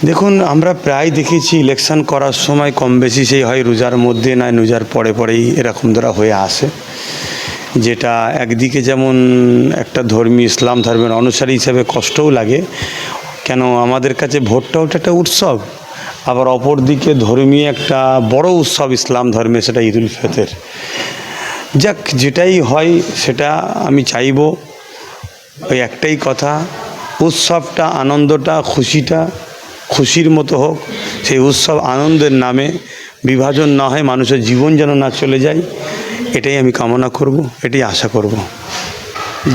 দেখুন, আমরা প্রায় দেখেছি ইলেকশন করার সময় কম বেশি সেই হয় রোজার মধ্যে নয় রোজার পরে পরেই এরকম দ্বারা হয়ে আসে, যেটা একদিকে যেমন একটা ইসলাম ধর্মের অনুসারী হিসেবে কষ্টও লাগে, কেন আমাদের কাছে ভোটটাও একটা উৎসব, আবার অপরদিকে ধর্মীয় একটা বড় উৎসব ইসলাম ধর্মে, সেটা ঈদুল ফিতর। যাক, যেটাই হয় সেটা আমি চাইব ওই একটাই কথা, উৎসবটা, আনন্দটা, খুশির মতো হোক। সেই উৎসব আনন্দের নামে বিভাজন না হয়, মানুষের জীবন যেন না চলে যায়, এটাই আমি কামনা করব, এটাই আশা করব।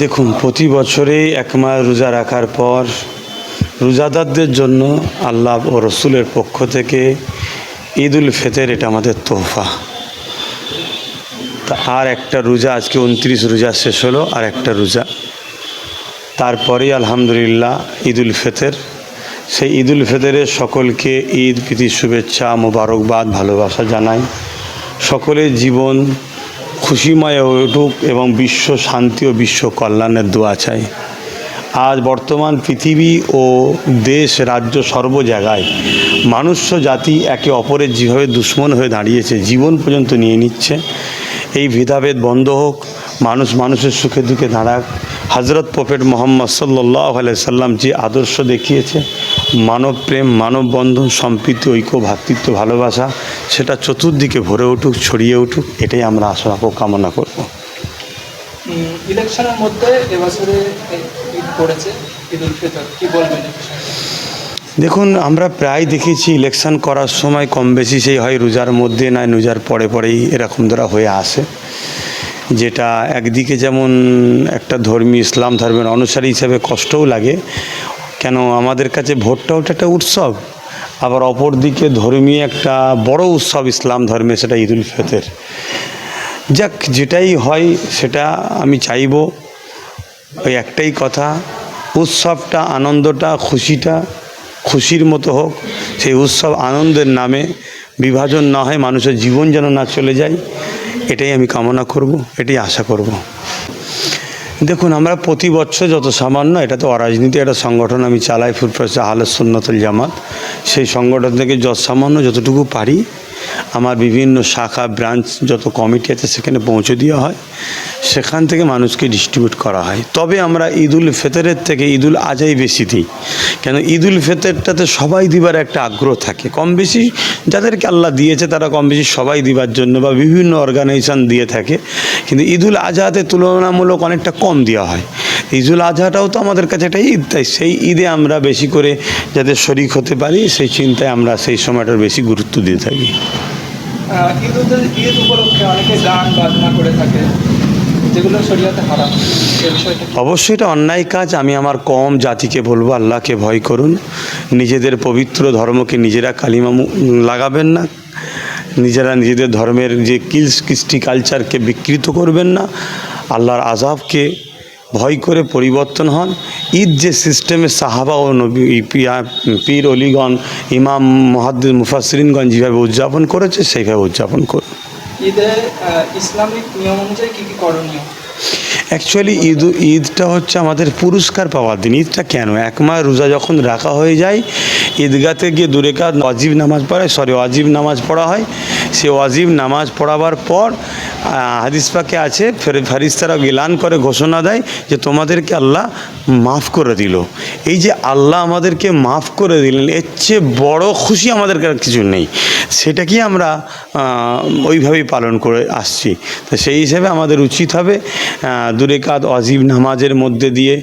দেখুন, প্রতি বছরেই এক মাস রোজা রাখার পর রোজাদারদের জন্য আল্লাহ ও রসুলের পক্ষ থেকে ঈদুল ফিতর, এটা আমাদের তোহফা। তা আর একটা রোজা, আজকে 29 রোজা শেষ হলো, আর একটা রোজা, তারপরেই আলহামদুলিল্লাহ ঈদুল ফিতর। সেই ঈদুল ফিতরে সকলকে ঈদ প্রীতির শুভেচ্ছা, মোবারকবাদ, ভালোবাসা জানাই। সকলের জীবন খুশিময় হয়ে উঠুক এবং বিশ্ব শান্তি ও বিশ্ব কল্যাণের দোয়া চাই। আজ বর্তমান পৃথিবী ও দেশ রাজ্য সর্ব জায়গায় মানুষ জাতি একে অপরের যেভাবে দুশ্মন হয়ে দাঁড়িয়েছে, জীবন পর্যন্ত নিয়ে নিচ্ছে, এই ভেদাভেদ বন্ধ হোক, মানুষ মানুষের সুখে দুঃখে দাঁড়াক। হজরত প্রফেট মোহাম্মদ সাল্লাল্লাহু আলাইহি সাল্লাম যে আদর্শ দেখিয়েছে, মানব প্রেম, মানববন্ধন, সম্প্রীতি, ঐক্য, ভ্রাতৃত্ব, ভালোবাসা, সেটা চতুর্দিকে ভরে উঠুক, ছড়িয়ে উঠুক, এটাই আমরা আশা কামনা করব। ইলেকশনের মধ্যে এবছরে ঈদ পড়েছে, ঈদুল ফিতর, কি বলবেন? দেখুন, আমরা প্রায় দেখেছি ইলেকশন করার সময় কম বেশি সেই হয় রোজার মধ্যে নয় রোজার পরে পরেই এরকম দ্বারা হয়ে আসে, যেটা একদিকে যেমন একটা ইসলাম ধর্মের অনুসারী হিসেবে কষ্টও লাগে, কেন আমাদের কাছে ভোটটাও একটা উৎসব, আবার অপরদিকে ধর্মীয় একটা বড় উৎসব ইসলাম ধর্মে, সেটা ঈদুল ফিতর। যাক, যেটাই হয় সেটা আমি চাইব ওই একটাই কথা, উৎসবটা, আনন্দটা, খুশির মতো হোক। সেই উৎসব আনন্দের নামে বিভাজন না হয়, মানুষের জীবন যেন না চলে যায়, এটাই আমি কামনা করব, এটাই আশা করব। দেখুন, আমরা প্রতি বছর যত সামান্য, এটা তো অরাজনীতি একটা সংগঠন আমি চালাই, ফুরফুরা আহলে সুন্নাত ওয়াল জামাত, সেই সংগঠন থেকে যতটুকু পারি আমার বিভিন্ন শাখা ব্রাঞ্চ যত কমিটি আছে সেখানে পৌঁছে দেওয়া হয়, সেখান থেকে মানুষকে ডিস্ট্রিবিউট করা হয়। তবে আমরা ঈদুল ফিতরের থেকে ঈদুল আজহাই বেশি দিই, কেন ঈদুল ফিতরটাতে সবাই দিবার একটা আগ্রহ থাকে, কম বেশি যাদেরকে আল্লাহ দিয়েছে তারা কম বেশি সবাই দিবার জন্য বা বিভিন্ন অর্গানাইজেশান দিয়ে থাকে, কিন্তু ঈদুল আজহাতে তুলনামূলক অনেকটা কম দেওয়া হয়। ঈদুল আজহাটাও তো আমাদের কাছে একটা ঈদ, তাই সেই ঈদে আমরা বেশি করে যাতে শরিক হতে পারি, সেই চিন্তায় আমরা সেই সময়টার বেশি গুরুত্ব দিয়ে থাকি। ঈদ উপলক্ষে অনেকে গান বাজনা করে থাকে, যেগুলো শরীয়তে হারাম, এই বিষয়টা অবশ্যই এটা অন্যায় কাজ। আমি আমার কম জাতিকে বলবো, আল্লাহকে ভয় করুন, নিজেদের পবিত্র ধর্মকে নিজেরা কালিমা লাগাবেন না, নিজেদের ধর্মের যে কৃষ্টি কালচারকে বিকৃত করবেন না, আল্লাহর আযাবকে ভয় করে পরিবর্তন হন। ঈদ যে সিস্টেমে সাহাবা ও নবী, পীর অলিগণ, ইমাম, মুহাদ্দিস, মুফাসসিরিনগণ যেভাবে উদযাপন করেছে সেইভাবে উদযাপন করুন। ঈদে ইসলামিক নিয়ম অনুযায়ী কী কী করণীয়? অ্যাকচুয়ালি ঈদটা হচ্ছে আমাদের পুরস্কার পাওয়ার দিন। ঈদটা কেন, এক মাস রোজা যখন রাখা হয়ে যায়, ঈদগাতে গিয়ে দুরেকাত ওয়াজিব নামাজ পড়া হয়। সে ওয়াজিব নামাজ পড়াবার পর হাদিস পাকে আছে, ফেরেশতারা এলান করে ঘোষণা দেয় যে তোমাদেরকে আল্লাহ মাফ করে দিল। এই যে আল্লাহ আমাদেরকে মাফ করে দিলেন, এর চেয়ে বড় খুশি আমাদের কিছু নেই, সেটাকেই আমরা ওইভাবেই পালন করে আসছি। তো সেই হিসেবে আমাদের উচিত হবে দুরেকাত ওয়াজিব নামাজের মধ্যে দিয়ে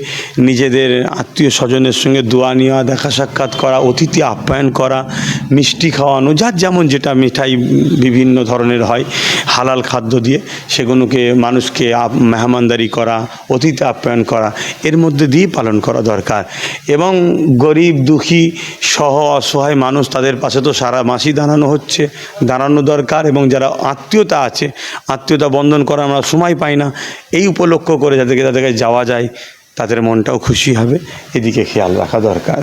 নিজেদের আত্মীয় স্বজনের সঙ্গে দোয়া নেওয়া, দেখা সাক্ষাৎ করা, অতিথি আপ্যায়ন করা, মিষ্টি খাওয়ানো, যার যেমন যেটা মিঠাই বিভিন্ন ধরনের হয় হালাল খাদ্য দিয়ে, সেগুলোকে মানুষকে মেহমানদারি করা, অতিথি আপ্যায়ন করা, এর মধ্যে দিয়ে পালন করা দরকার। এবং গরিব দুঃখী সহ অসহায় মানুষ, তাদের পাশে তো সারা মাসই দাঁড়ানো দরকার, এবং যারা আত্মীয়তা আছে, আত্মীয়তা বন্ধন করা আমরা সময় পাই না, এই উপলক্ষ করে যাদেরকে যাওয়া যায়, তাদের মনটাও খুশি হবে, এদিকে খেয়াল রাখা দরকার।